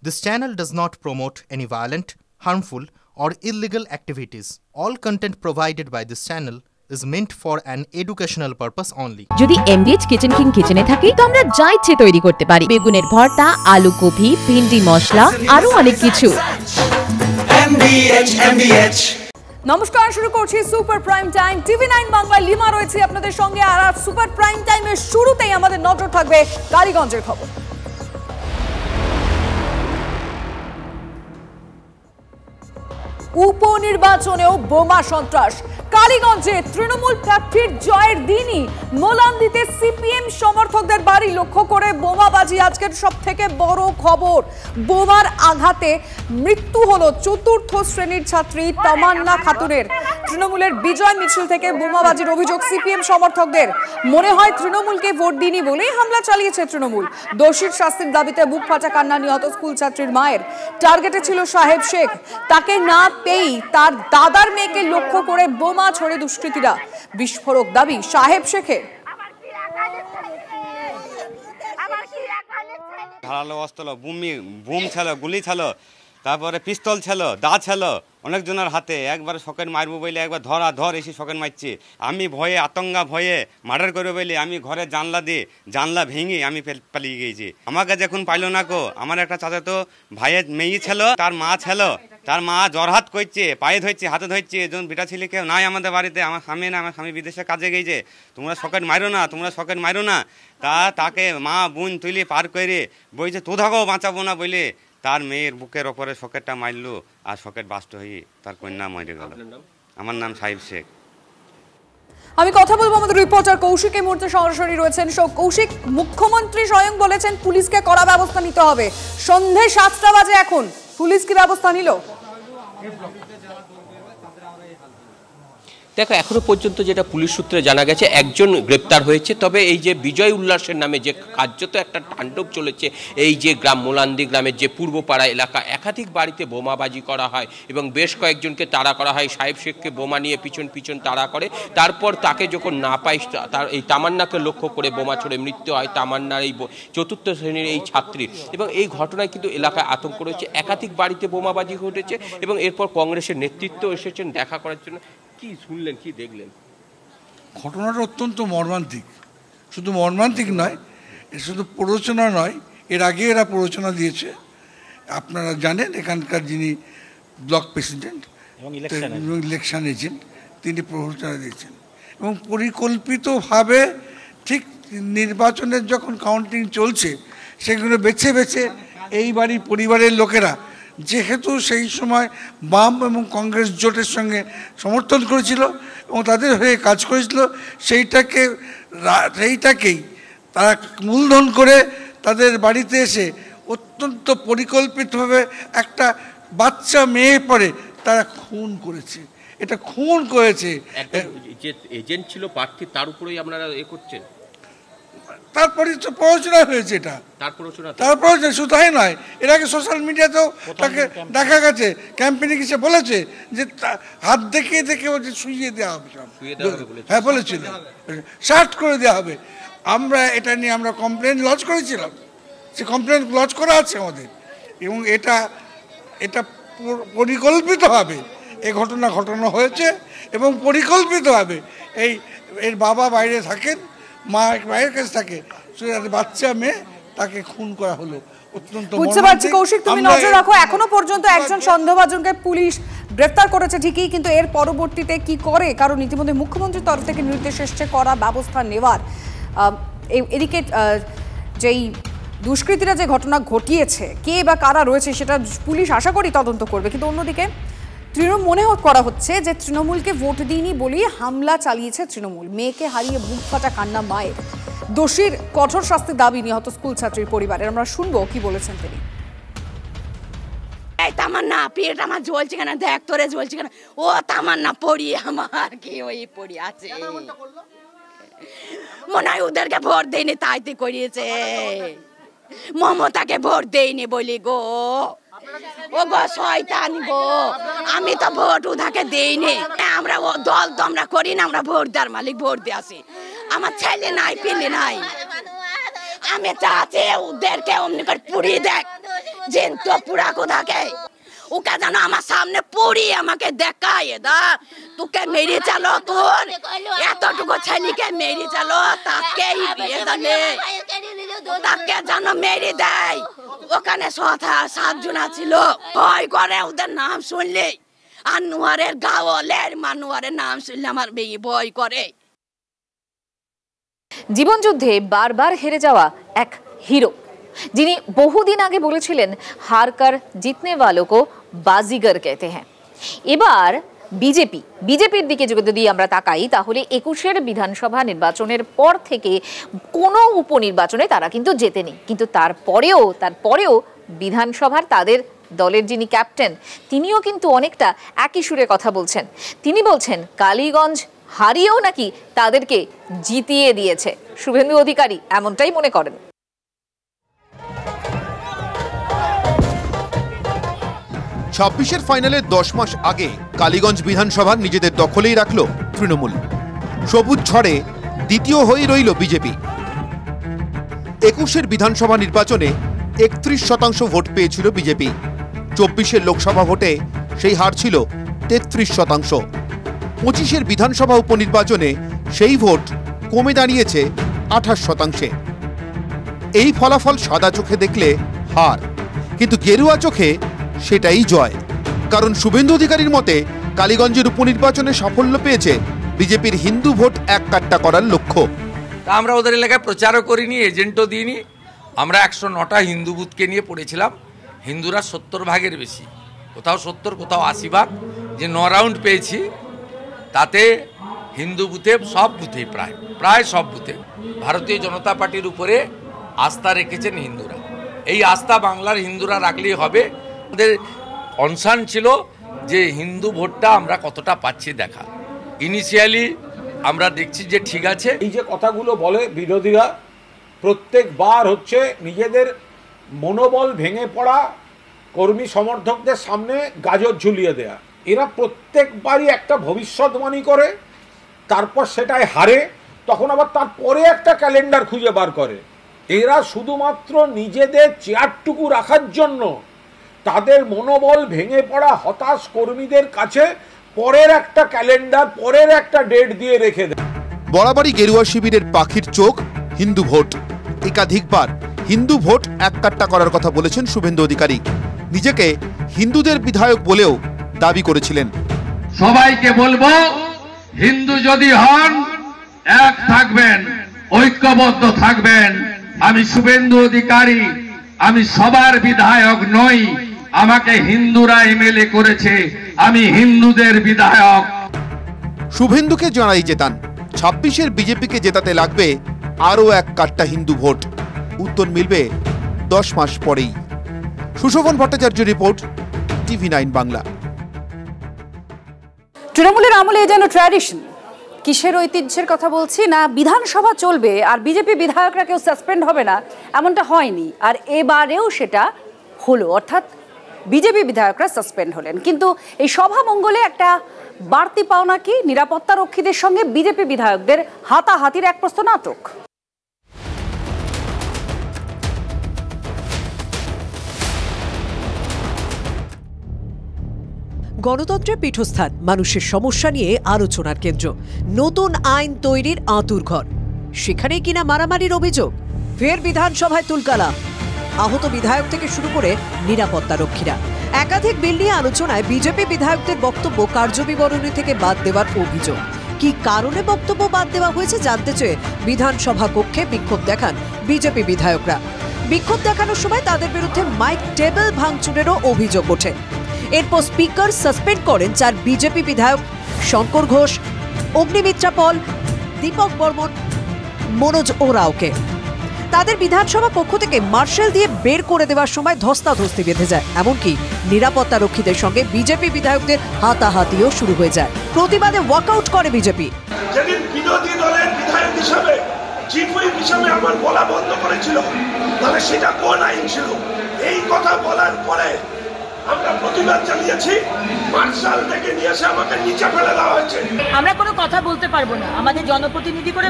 This channel does not promote any violent, harmful, or illegal activities. All content provided by this channel is meant for an educational purpose only. যদি এমবিএচ kitchen king কিচেনে থাকি তো আমরা যা ইচ্ছে তৈরি করতে পারি। বেগুনের ভর্তা, আলু কপি, ভিন্ডি মশলা, আরো অনেক কিছু। MBH নমস্কার, শুরু করছি সুপার প্রাইম টাইম। টিভি9 বাংলায় লিমা রয়েছে আপনাদের সঙ্গে। আর সুপার প্রাইম টাইমের শুরুতেই আমাদের নজর থাকবে কালীগঞ্জের খবর। উপনির্বাচনেও বোমা সন্ত্রাস। কালীগঞ্জে তৃণমূল প্রার্থীর জয়ের দিনই মোলান্দিতে সিপিএম সমর্থকদের বাড়ি লক্ষ্য করে বোমাবাজি। আজকের সব থেকে বড় খবর, বোমার আঘাতে মৃত্যু হলো চতুর্থ শ্রেণীর ছাত্রী তামান্না খাতুনের। তৃণমূলের বিজয় মিছিল থেকে বোমাবাজির অভিযোগ সিপিএম সমর্থকদের। মনে হয় তৃণমূলকে ভোট দিইনি বলেই হামলা চালিয়েছে তৃণমূল। দোষীর শাস্তির দাবিতে বুক ফাটা কান্না নিহত স্কুল ছাত্রীর মায়ের। টার্গেটে ছিল সাহেব শেখ, তাকে না পেয়েই তার দাদার মেয়েকে লক্ষ্য করে বোমা ছড়ে দুষ্কৃতীরা। বিস্ফোরক দাবি সাহেব শেখের। ধারালো অস্ত্র, বুম ছিল, গুলি ছিল, তারপরে পিস্তল ছিল, দা ছিল অনেকজনের হাতে। একবার সকেট মারবো বলে একবার ধর এসে সকেট মারছে। আমি ভয়ে আতঙ্কা ভয়ে মার্ডার করবে বলে আমি ঘরে জানলা ভেঙে আমি পালিয়ে গিয়েছি। আমাকে যখন পাইল না কো, আমার একটা চাচাতো ভাইয়ের মেয়ে ছিল, তার মা ছিল, তার মা জরহাত করছে, পায়ে ধরছে, হাতে ধরছে। যখন বেটা ছেলে কেউ নাই আমাদের বাড়িতে, আমার স্বামী না, আমার স্বামী বিদেশে কাজে গিয়েছে, তোমরা সকেট মারো না। তাকে মা বোন তুলে পার করে বলছে তো থাকো বাঁচাবো না বলে তার মেয়ের বুকের ওপরে সকেটটা মারলো আর সকেট বাস্ট হয়ে তার কন্যা মরে গেল। আমার নাম সাহেব শেখ। আমি কথা বলবো আমাদের রিপোর্টার কৌশিক এই মুহূর্তে সরাসরি রয়েছেন। কৌশিক, মুখ্যমন্ত্রী স্বয়ং বলেছেন পুলিশকে কড়া ব্যবস্থা নিতে হবে। সন্ধে 7টা বাজে এখন, পুলিশ কি ব্যবস্থা নিল? দেখো, এখনো পর্যন্ত যেটা পুলিশ সূত্রে জানা গেছে একজন গ্রেপ্তার হয়েছে। তবে এই যে বিজয় উল্লাসের নামে যে কার্যত একটা তাণ্ডব চলেছে, এই যে গ্রাম মোলান্দি গ্রামের যে পূর্বপাড়া এলাকা, একাধিক বাড়িতে বোমাবাজি করা হয় এবং বেশ কয়েকজনকে তাড়া করা হয়। সাহেব শেখকে বোমা নিয়ে পিছন তাড়া করে, তারপর তাকে যখন না পায় তার এই তামান্নাকে লক্ষ্য করে বোমা ছড়ে মৃত্যু হয় তামান্নার এই চতুর্থ শ্রেণীর এই ছাত্রী। এবং এই ঘটনায় কিন্তু এলাকায় আতঙ্ক রয়েছে, একাধিক বাড়িতে বোমাবাজি ঘটেছে এবং এরপর কংগ্রেসের নেতৃত্ব এসেছেন দেখা করার জন্য। কি শুনলেন, কি দেখলেন? ঘটনাটা অত্যন্ত মর্মান্তিক। শুধু মর্মান্তিক নয়, এটা শুধু প্ররোচনা নয়, এর আগে এরা প্ররোচনা দিয়েছে। আপনারা জানেন এখানকার যিনি ব্লক প্রেসিডেন্ট এবং ইলেকশন এজেন্ট, তিনি প্ররোচনা দিয়েছেন এবং পরিকল্পিতভাবে ঠিক নির্বাচনের যখন কাউন্টিং চলছে সেগুলো বেছে এই বাড়ির পরিবারের লোকেরা, যেহেতু সেই সময় বাম এবং কংগ্রেস জোটের সঙ্গে সমর্থন করেছিল এবং তাদের হয়ে কাজ করেছিল, সেইটাকেই তারা মূলধন করে তাদের বাড়িতে এসে অত্যন্ত পরিকল্পিতভাবে একটা বাচ্চা মেয়ে পরে তারা খুন করেছে। এটা খুন করেছে যে এজেন্ট ছিল প্রার্থী, তার উপরেই আপনারা করছেন। তারপরে তো প্ররোচনা হয়েছে, এটা তারপর শুধু তাই নয়, এর আগে সোশ্যাল মিডিয়াতেও তাকে দেখা গেছে ক্যাম্পেইনে সে বলেছে যে হাত দেখিয়ে শুইয়ে দেওয়া হবে, হ্যাঁ বলেছিল, শার্ট করে দেওয়া হবে। আমরা এটা নিয়ে আমরা কমপ্লেন লজ করেছিলাম, সে কমপ্লেন লজ করা আছে আমাদের। এবং এটা পরিকল্পিতভাবে এই ঘটনা হয়েছে এবং পরিকল্পিতভাবে এর বাবা বাইরে থাকেন, মা বাইরের কাছে থাকে, বাচ্চা মেয়ে তাকে খুন করা হলো। বুঝতে পারছি কৌশিক, তুমি নজর রাখো। এখনো পর্যন্ত একজন সন্দেহভাজনকে পুলিশ গ্রেফতার করেছে ঠিকই, কিন্তু এর পরবর্তীতে কি করে, কারণ ইতিমধ্যে মুখ্যমন্ত্রীর তরফ থেকে নির্দেশ এসেছে করা ব্যবস্থা নেওয়ার। এদিকে যেই দুষ্কৃতীরা যে ঘটনা ঘটিয়েছে, কে বা কারা রয়েছে সেটা পুলিশ আশা করি তদন্ত করবে। কিন্তু অন্যদিকে মনে করা হচ্ছে যে তৃণমূলকে ভোট দিইনি বলেই হামলা চালিয়েছে তৃণমূল। মেয়েকে হারিয়ে বুক ফাটা কান্না মায়ের। দোষীর কঠোর শাস্তির দাবি নিহত স্কুল ছাত্রীর পরিবারের। আমরা শুনবো কি বলেছেন তিনি। এই তামান্না, পেট আমার জ্বলছে কেন, দেখ তোরে জ্বলছে কেন। ও তামান্না পড়ি আমার কি ওই পড়ি আছে, মনে হয় ওদেরকে ভোট দেয়নি তাই তো করিয়েছে। মমতাকে ভোট দেয়নি বলি গো, ও গো শয়তান গো, আমি তো ভোট উধাকে দেইনি। আমরা ও দল তো আমরা করি না, আমরা ভোট দেওয়ার মালিক, ভোট দিয়ে আসি। আমার ছেলে নাই পিলি নাই, আমি চাচ্ছি ওদেরকে অমনি করে পুড়িয়ে দেখ, জিন তো পুরা কোথাকে ওকে যেন আমার সামনে পড়ি আমাকে দেখায় দা তোকে মেরে চালো তোর এতটুকু ছেলেকে মেরে চালো তাকেই বিয়ে দানে তাকে যেন মেরে দেয় ওখানে 7 জন ছিল ভয় করে ওদের নাম শুনলে আনোয়ারের গাওয়ালের মানুয়ারের নাম শুনলে আমার বেয়ে ভয় করে। জীবনযুদ্ধে বারবার হেরে যাওয়া এক হিরো যিনি বহুদিন আগে বলেছিলেন হারকার জিতনে वालों को बाजीगर कहते हैं। এবার বিজেপির দিকে যদি আমরা তাকাই তাহলে 21-এর বিধানসভা নির্বাচনের পর থেকে কোনো উপনির্বাচনে তারা কিন্তু জেতেনি, কিন্তু তারপরেও বিধানসভার তাদের দলের যিনি ক্যাপ্টেন তিনিও কিন্তু অনেকটা একই সুরে কথা বলছেন। তিনি বলছেন কালীগঞ্জ হারিয়েও নাকি তাদেরকে জিতিয়ে দিয়েছে। শুভেন্দু অধিকারী এমনটাই মনে করেন। 26-এর ফাইনালে 10 মাস আগে কালীগঞ্জ বিধানসভা নিজেদের দখলেই রাখল তৃণমূল। সবুজ ঝড়ে দ্বিতীয় হয়ে রইল বিজেপি। 21-এর বিধানসভা নির্বাচনে 31% ভোট পেয়েছিল বিজেপি। 24-এর লোকসভা ভোটে সেই হার ছিল 33%। 25-এর বিধানসভা উপনির্বাচনে সেই ভোট কমে দাঁড়িয়েছে 28%। এই ফলাফল সাদা চোখে দেখলে হার, কিন্তু গেরুয়া চোখে সেটাই জয়। কারণ শুভেন্দু অধিকারীর মতে কালীগঞ্জের উপনির্বাচনে সাফল্য পেয়েছে বিজেপির হিন্দু ভোট এক কাট্টা করার লক্ষ্য। আমরা ওদের এলাকায় প্রচারও করিনি, এজেন্টও দিইনি। আমরা 109টা হিন্দু বুথকে নিয়ে পড়েছিলাম। হিন্দুরা 70 ভাগের বেশি, কোথাও 70 কোথাও 80 ভাগ। যে 9 রাউন্ড পেয়েছি তাতে হিন্দু বুথে সব বুথেই প্রায় সব বুথে ভারতীয় জনতা পার্টির উপরে আস্থা রেখেছেন হিন্দুরা। এই আস্থা বাংলার হিন্দুরা রাখলেই হবে। আমাদের কনসার্ন ছিল যে হিন্দু ভোটটা আমরা কতটা পাচ্ছি দেখা। ইনিশিয়ালি আমরা দেখছি যে ঠিক আছে। এই যে কথাগুলো বলে বিরোধীরা প্রত্যেকবার হচ্ছে নিজেদের মনোবল ভেঙে পড়া কর্মী সমর্থকদের সামনে গাজর ঝুলিয়ে দেয়া। এরা প্রত্যেকবারই একটা ভবিষ্যৎবাণী করে, তারপর সেটাই হারে, তখন আবার তারপরে একটা ক্যালেন্ডার খুঁজে বার করে। এরা শুধুমাত্র নিজেদের চেয়ারটুকু রাখার জন্য তাদের মনোবল ভেঙে পড়া হতাশ কর্মীদের কাছে পরের একটা ক্যালেন্ডার, পরের একটা ডেট দিয়ে রেখে দেয়। বরাবরই গেরুয়া শিবিরের পাখির চোখ হিন্দু ভোট। একাধিকবার হিন্দু ভোট এক কাট্টা করার কথা বলেছেন শুভেন্দু অধিকারী। নিজেকে হিন্দুদের বিধায়ক বলেও দাবি করেছিলেন। সবাইকে বলবো, হিন্দু যদি হন এক থাকবেন, ঐক্যবদ্ধ থাকবেন। আমি শুভেন্দু অধিকারী, আমি সবার বিধায়ক নই। আমাকে হিন্দুরা এমএলএ করেছে, আমি হিন্দুদের বিধায়ক। শুভেন্দুকে জানাই জেতান। 26-এর বিজেপিকে জেতাতে লাগবে আরও এক কাট্টা হিন্দু ভোট। উত্তর মিলবে 10 মাস পরেই। Sushovan Bhattacharya report, TV9 Bangla. তৃণমূলের আমলে যেন ট্র্যাডিশন, কিসের ঐতিহ্যের কথা বলছি না, বিধানসভা চলবে আর বিজেপি বিধায়করা কেউ সাসপেন্ড হবে না, এমনটা হয়নি। আর এবারেও সেটা হলো, অর্থাৎ বিজেপি বিধায়করা সাসপেন্ড হলেন। কিন্তু এই সভা মঙ্গলে একটা বাড়তি পাওনা কি, নিরাপত্তা রক্ষীদের সঙ্গে বিজেপি বিধায়কদের হাতাহাতির এক প্রস্ত নাটক। গণতন্ত্রের পীঠস্থান, মানুষের সমস্যা নিয়ে আলোচনার কেন্দ্র, নতুন আইন তৈরির আঁতুড়ঘর, সেখানে কিনা মারামারির অভিযোগ। ফের বিধানসভায় তুলকালা, আহত বিধায়ক থেকে শুরু করে নিরাপত্তা রক্ষীরা। একাধিক বিল নিয়ে আলোচনায় বিজেপি বিধায়কদের বক্তব্য কার্যবিবরণী থেকে বাদ দেওয়ার অভিযোগ। কি কারণে বক্তব্য বাদ দেওয়া হয়েছে জানতে চেয়ে বিধানসভা কক্ষে বিক্ষোভ দেখান বিজেপি বিধায়করা। বিক্ষোভ দেখানোর সময় তাদের বিরুদ্ধে মাইক টেবিল ভাঙচুরেরও অভিযোগ ওঠে। এরপর স্পিকার সাসপেন্ড করেন 4 বিজেপি বিধায়ক, শঙ্কর ঘোষ, অগ্নিমিত্রা পল, দীপক বর্মন, মনোজ ওরাওকে। তাদের বিধানসভা পক্ষ থেকে মার্শাল দিয়ে বের করে দেওয়ার সময় ধস্তাধস্তি বেঁধে যায়। এমনকি নিরাপত্তা রক্ষীদের সঙ্গে বিজেপি বিধায়কদের হাতাহাতিও শুরু হয়ে যায়। প্রতিবাদে ওয়াকআউট করে বিজেপি। যেদিন বিরোধী দলের বিধায়ক হিসাবে, চিফ হুইপ হিসাবে আমার বলা বন্ধ করেছিল, তাহলে সেটা কোন আইন ছিল? এই কথা বলার পরে আমরা প্রতিবাদ জানিয়েছি, মার্শাল থেকে নিয়ে এসে আমাকে নিচে ফেলে দেওয়া হয়েছে। আমরা কোনো কথা বলতে পারবো না, আমাদের জনপ্রতিনিধি করে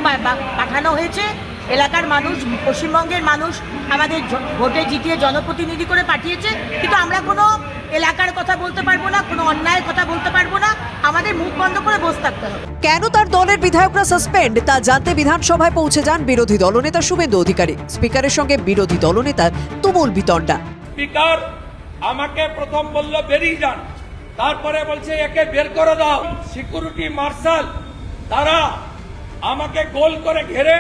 পাঠানো হয়েছে, এলাকার মানুষ, পশ্চিমবঙ্গের মানুষ আমাদের ভোটে জিতিয়ে জনপ্রতিনিধি করে পাঠিয়েছে, কিন্তু আমরা কোনো এলাকার কথা বলতে পারবো না, কোনো অন্যায়ের কথা বলতে পারবো না, আমাদের মুখ বন্ধ করে বসে থাকতে হবে। কেন তার দলের বিধায়করা সাসপেন্ড তা জানতে বিধানসভায় পৌঁছে যান বিরোধী দলনেতা শুভেন্দু অধিকারী। স্পিকারের সঙ্গে বিরোধী দলনেতার তুমুল বিতণ্ডা। স্পিকার আমাকে প্রথম বলল বেরিয়ে যান, তারপরে বলছে একে বের করে দাও। সিকিউরিটি মার্শাল তারা আমাকে গোল করে ঘেরে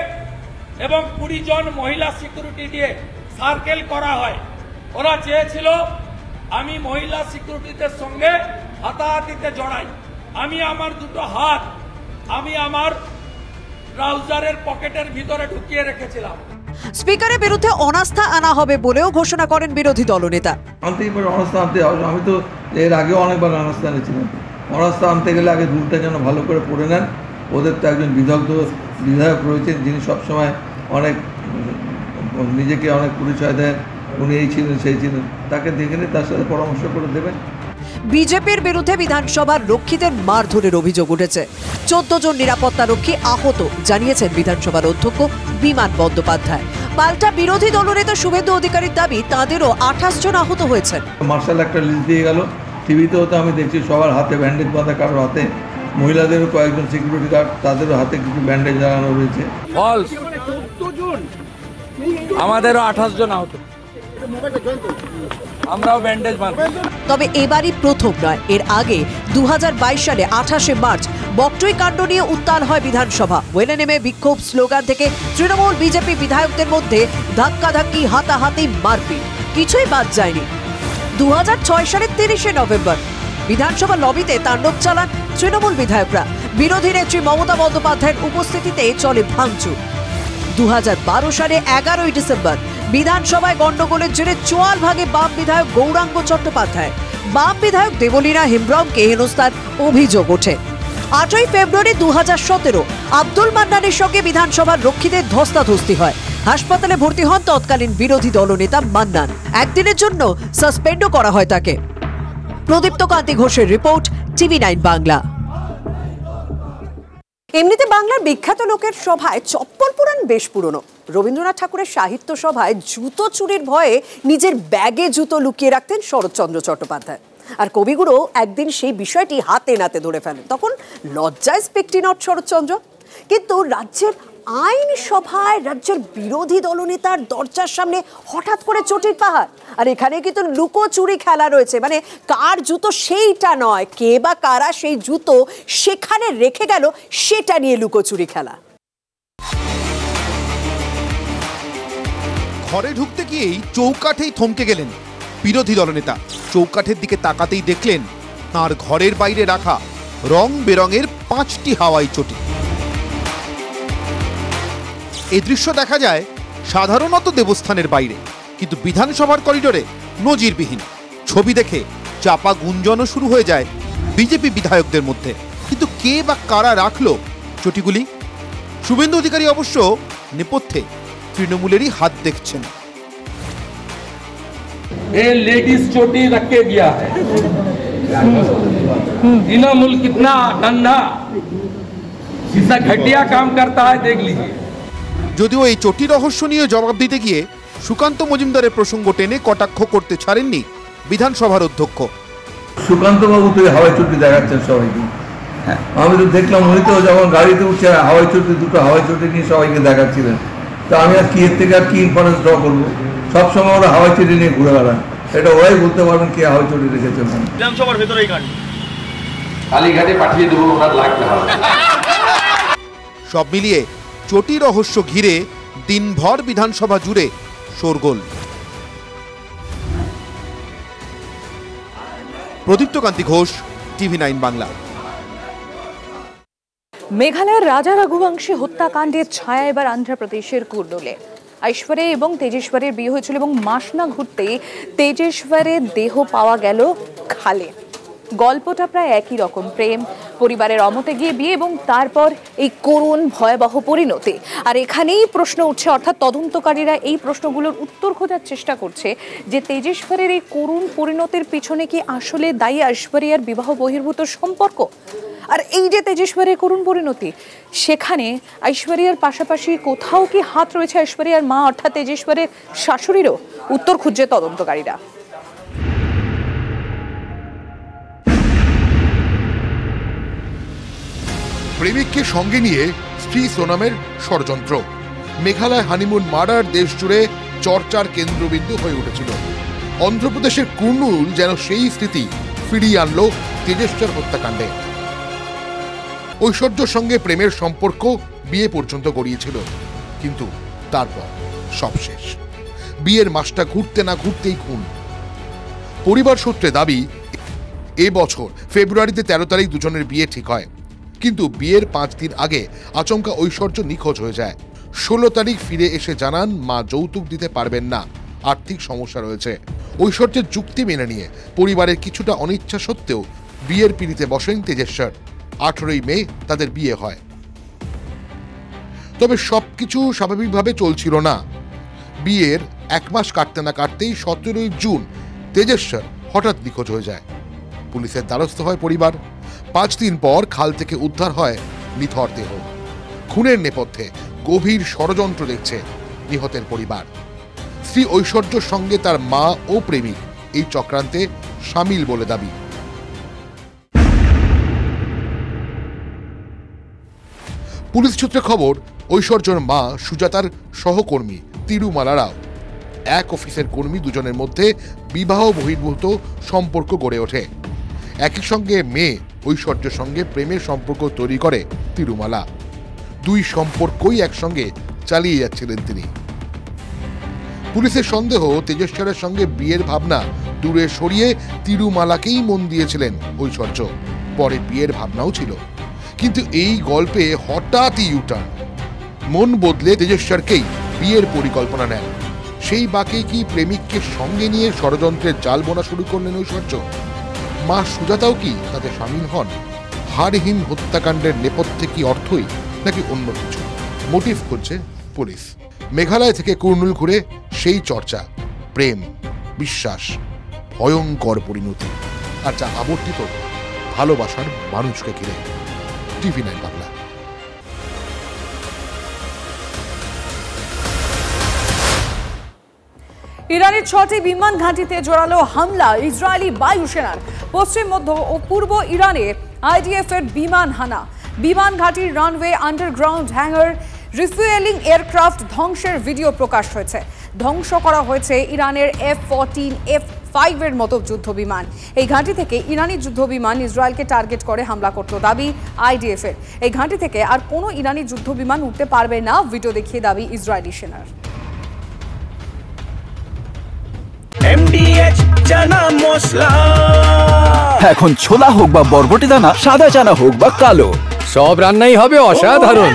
এবং 20 জন মহিলা সিকিউরিটি দিয়ে সার্কেল করা হয়। ওরা চেয়েছিল আমি মহিলা সিকিউরিটিদের সঙ্গে হাতাহাতিতে জড়াই। আমি আমার দুটো হাত আমি আমার ট্রাউজারের পকেটের ভিতরে ঢুকিয়ে রেখেছিলাম। স্পিকারের বিরুদ্ধে অনাস্থা আনা হবে বলেও ঘোষণা করেন বিরোধী দলনেতা। অনাস্থা আনতে হবে, আমি তো এর আগে অনেকবার অনাস্থা এনেছিলাম। অনাস্থা আনতে গেলে আগে রুলটা যেন ভালো করে পড়ে নেন। ওদের তো একজন বিধায়ক রয়েছেন যিনি সবসময় অনেক নিজেকে অনেক পরিচয় দেন, উনি এই ছিলেন সেই ছিলেন, তাকে দেখে নিয়ে তার সাথে পরামর্শ করে দেবেন। বিজেপির বিরুদ্ধে বিধানসভার রক্ষীদের মারধরের অভিযোগ উঠেছে। 14 জন নিরাপত্তারক্ষী আহত জানিয়েছেন বিধানসভার অধ্যক্ষ বিমান বন্দ্যোপাধ্যায়। পাল্টা বিরোধী দলনেতা শুভেন্দু অধিকারীর দাবি তাদেরও 28 জন আহত হয়েছেন। মার্শাল একটা লিস্ট দিয়ে গেল, টিভিতেও তো আমি দেখছি সবার হাতে ব্যান্ডেজ বাঁধা, কারোর হাতে, মহিলাদেরও কয়েকজন সিকিউরিটি গার্ড তাদেরও হাতে কিছু ব্যান্ডেজ লাগানো রয়েছে। আমাদেরও 28 জন আহত, আমরাও ব্যান্ডেজ বাঁধি। তবে এবারই প্রথম নয়, এর আগে 2022 সালে 28শে মার্চ বকটুই কাণ্ড নিয়ে উত্তাল হয় বিধানসভা। ওয়েলে নেমে বিক্ষোভ, স্লোগান থেকে তৃণমূল বিজেপি বিধায়কদের মধ্যে ধাক্কাধাক্কি, হাতাহাতি, মারপিট, কিছুই বাদ যায়নি। 2006 সালের 30শে নভেম্বর বিধানসভা লবিতে তাণ্ডব চালান তৃণমূল বিধায়করা। বিরোধী নেত্রী মমতা বন্দ্যোপাধ্যায়ের উপস্থিতিতে চলে ভাঙচুর। 2012 সালে 11ই ডিসেম্বর বিধানসভায় গন্ডগোলের জেরে চোয়াল ভাগে বাম বিধায়ক গৌরাঙ্গ চট্টোপাধ্যায়, বাম বিধায়ক দেবলীনা হেমব্রমকে হেনস্থার অভিযোগ ওঠে। 8ই ফেব্রুয়ারি 2017 আব্দুল মান্নানের সঙ্গে বিধানসভার রক্ষীদের ধস্তাধস্তি হয়। হাসপাতালে ভর্তি হন তৎকালীন বিরোধী দলনেতা মান্নান। একদিনের জন্য সাসপেন্ডও করা হয় তাকে। প্রদীপ্ত কান্তি ঘোষের রিপোর্ট, TV9 বাংলা। এমনিতে বাংলার বিখ্যাত লোকের সভায় চপ্পল পুরাণ বেশ পুরনো। রবীন্দ্রনাথ ঠাকুরের সাহিত্য সভায় জুতো চুরির ভয়ে নিজের ব্যাগে জুতো লুকিয়ে রাখতেন শরৎচন্দ্র চট্টোপাধ্যায়। আর কবিগুরু একদিন সেই বিষয়টি হাতে নাতে ধরে ফেলেন। তখন লজ্জায় স্পিকটি নট শরৎচন্দ্র। কিন্তু রাজ্যের আইন সভায় রাজ্যের বিরোধী দলনেতার দরজার সামনে হঠাৎ করে চটির পাহাড়। আর এখানে কিন্তু লুকোচুরি খেলা রয়েছে, মানে কার জুতো সেইটা নয়, কে বা কারা সেই জুতো সেখানে রেখে গেল সেটা নিয়ে লুকোচুরি খেলা। ঘরে ঢুকতে গিয়েই চৌকাঠেই থমকে গেলেন বিরোধী দলনেতা। চৌকাঠের দিকে তাকাতেই দেখলেন তাঁর ঘরের বাইরে রাখা রং বেরঙের 5টি হাওয়াই চটি। এই দৃশ্য দেখা যায় সাধারণত দেবস্থানের বাইরে, কিন্তু বিধানসভার করিডোরে নজিরবিহীন। ছবি দেখে চাপা গুঞ্জনও শুরু হয়ে যায় বিজেপি বিধায়কদের মধ্যে। কিন্তু কে বা কারা রাখলো চটিগুলি? শুভেন্দু অধিকারী অবশ্য নেপথ্যে তৃণমূলেরই হাত দেখছেন। लेडीज चोटी रख के गया है। तृणमूल कितना गंदा जिसका घटिया काम करता है देख लीजिए। যদিও এই চটি রহস্য নিয়ে জবাব দিতে গিয়ে সুকান্ত মজুমদারের প্রসঙ্গ টেনে কটাক্ষ করতে ছাড়েননি বিধানসভার অধ্যক্ষ। সুকান্ত বাবু তো হাওয়াই চটি দেখাচ্ছেন সবাইকে। আমি তো দেখলাম উনি তো যখন গাড়িতে উঠছে হাওয়াই চটি, দুটো হাওয়াই চটি নিয়ে সবাইকে দেখাচ্ছিলেন। তো আমি আর কি এর থেকে আর কি ইনফারেন্স ড্র করবো? সবসময় ওরা হাওয়াই চটি নিয়ে ঘুরে বেড়ান, এটা ওরাই বলতে পারবেন কে হাওয়াই চটি রেখেছেন। বিধানসভার ভেতরেই গাড়ি কালীঘাটে পাঠিয়ে দেবো, ওনার লাগবে। সব মিলিয়ে চটি রহস্য ঘিরে দিনভর বিধানসভা জুড়ে শোরগোল। প্রদীপ্ত কান্তি ঘোষ, TV9 বাংলা। মেঘালয়ের রাজা রঘুবংশী হত্যাকাণ্ডের ছায়া এবার অন্ধ্রপ্রদেশের কুর্নুলে। ঐশ্বর্য এবং তেজেশ্বরের বিয়ে হয়েছিল এবং মাস না ঘুরতেই তেজেশ্বরের দেহ পাওয়া গেল খালে। গল্পটা প্রায় একই রকম, প্রেম, পরিবারের অমতে গিয়ে বিয়ে এবং তারপর এই করুণ ভয়াবহ পরিণতি। আর এখানেই প্রশ্ন উঠছে, অর্থাৎ তদন্তকারীরা এই প্রশ্নগুলোর উত্তর খোঁজার চেষ্টা করছে যে তেজেশ্বরের এই করুণ পরিণতির পিছনে কি আসলে দায়ী ঐশ্বর্যার বিবাহ বহির্ভূত সম্পর্ক? আর এই যে তেজেশ্বরের করুণ পরিণতি, সেখানে ঐশ্বরিয়ার পাশাপাশি কোথাও কি হাত রয়েছে ঐশ্বরিয়ার মা অর্থাৎ তেজেশ্বরের শাশুড়িরও? উত্তর খুঁজছে তদন্তকারীরা। প্রেমিককে সঙ্গে নিয়ে স্ত্রী সোনামের ষড়যন্ত্র। মেঘালয় হানিমুন মার্ডার দেশ জুড়ে চর্চার কেন্দ্রবিন্দু হয়ে উঠেছিল। অন্ধ্রপ্রদেশের কুর্নুল যেন সেই স্মৃতি ফিরিয়ে আনলো তেজেশ্বর হত্যাকাণ্ডে। ঐশ্বর্যর সঙ্গে প্রেমের সম্পর্ক বিয়ে পর্যন্ত গড়িয়েছিল, কিন্তু তারপর সব শেষ। বিয়ের মাসটা ঘুরতে না ঘুরতেই খুন। পরিবার সূত্রে দাবি এবছর ফেব্রুয়ারিতে 13 তারিখ দুজনের বিয়ে ঠিক হয়, কিন্তু বিয়ের 5 দিন আগে আচমকা ঐশ্বর্য নিখোঁজ হয়ে যায়। 16 তারিখ ফিরে এসে জানান মা যৌতুক দিতে পারবেন না, আর্থিক সমস্যা রয়েছে। ঐশ্বর্যের যুক্তি মেনে নিয়ে পরিবারের কিছুটা অনিচ্ছা সত্ত্বেও বিয়ের পিঁড়িতে বসেন তেজেশ্বর। 18ই মে তাদের বিয়ে হয়। তবে সবকিছু স্বাভাবিকভাবে চলছিল না। বিয়ের 1 মাস কাটতে না কাটতেই 17ই জুন তেজেশ্বর হঠাৎ নিখোঁজ হয়ে যায়। পুলিশের দ্বারস্থ হয় পরিবার। 5 দিন পর খাল থেকে উদ্ধার হয় নিথর দেহ। খুনের নেপথ্যে গভীর ষড়যন্ত্র দেখছে নিহতের পরিবার। স্ত্রী ঐশ্বর্যর সঙ্গে তার মা ও প্রেমিক এই চক্রান্তে সামিল বলে দাবি। পুলিশ সূত্রে খবর, ঐশ্বর্যর মা সুজাতার সহকর্মী তিরুমালা রাও। এক অফিসের কর্মী, দুজনের মধ্যে বিবাহ বহির্ভূত সম্পর্ক গড়ে ওঠে। একই সঙ্গে মেয়ে ঐশ্বর্যের সঙ্গে প্রেমের সম্পর্ক তৈরি করে তিরুমালা। দুই সম্পর্কই একসঙ্গে চালিয়ে যাচ্ছিলেন তিনি। পুলিশের সন্দেহ, তেজেশ্বরের সঙ্গে বিয়ের ভাবনা দূরে সরিয়ে তিরুমালাকেই মন দিয়েছিলেন ঐশ্বর্য। পরে বিয়ের ভাবনাও ছিল, কিন্তু এই গল্পে হঠাৎই ইউটার্ন। মন বদলে তেজেশ্বরকেই বিয়ের পরিকল্পনা নেন। সেই বাঁকে কি প্রেমিককে সঙ্গে নিয়ে ষড়যন্ত্রের জাল বোনা শুরু করলেন ঐশ্বর্য? মা সুজাতাও কি তাতে সামিল হন? হাড়হীন হত্যাকাণ্ডের নেপথ্যে কি অর্থই, নাকি অন্য কিছু? মোটিভ খুঁজছে পুলিশ। মেঘালয় থেকে কুর্নুল ঘুরে সেই চর্চা, প্রেম, বিশ্বাস, ভয়ঙ্কর পরিণতি, আর যা আবর্তিত ভালোবাসার মানুষকে ঘিরে। টিভি 9 বাংলা। ইরানের 6টি বিমান ঘাঁটিতে জোরালো হামলা ইসরায়েলি বায়ুসেনার। পশ্চিম মধ্য ও পূর্ব ইরানে আইডিএফ এর বিমান হানা। বিমান ঘাঁটির runway, underground hangar, refuelling aircraft ধ্বংসের ভিডিও প্রকাশ হয়েছে। ধ্বংস করা হয়েছে ইরানের F-14, F-5 এর মতো যুদ্ধ বিমান। এই ঘাঁটি থেকে ইরানি যুদ্ধ বিমান ইসরায়েলকে টার্গেট করে হামলা করত দাবি আইডিএফ এর। এই ঘাঁটি থেকে আর কোনো ইরানি যুদ্ধ বিমান উঠতে পারবে না, ভিডিও দেখিয়ে দাবি ইসরায়েলি সেনার। MDH চানা মশলা, এখন ছোলা হোক বা বরবটি দানা, সাদা চানা হোক বা কালো, সব রান্নাই হবে অসাধারণ।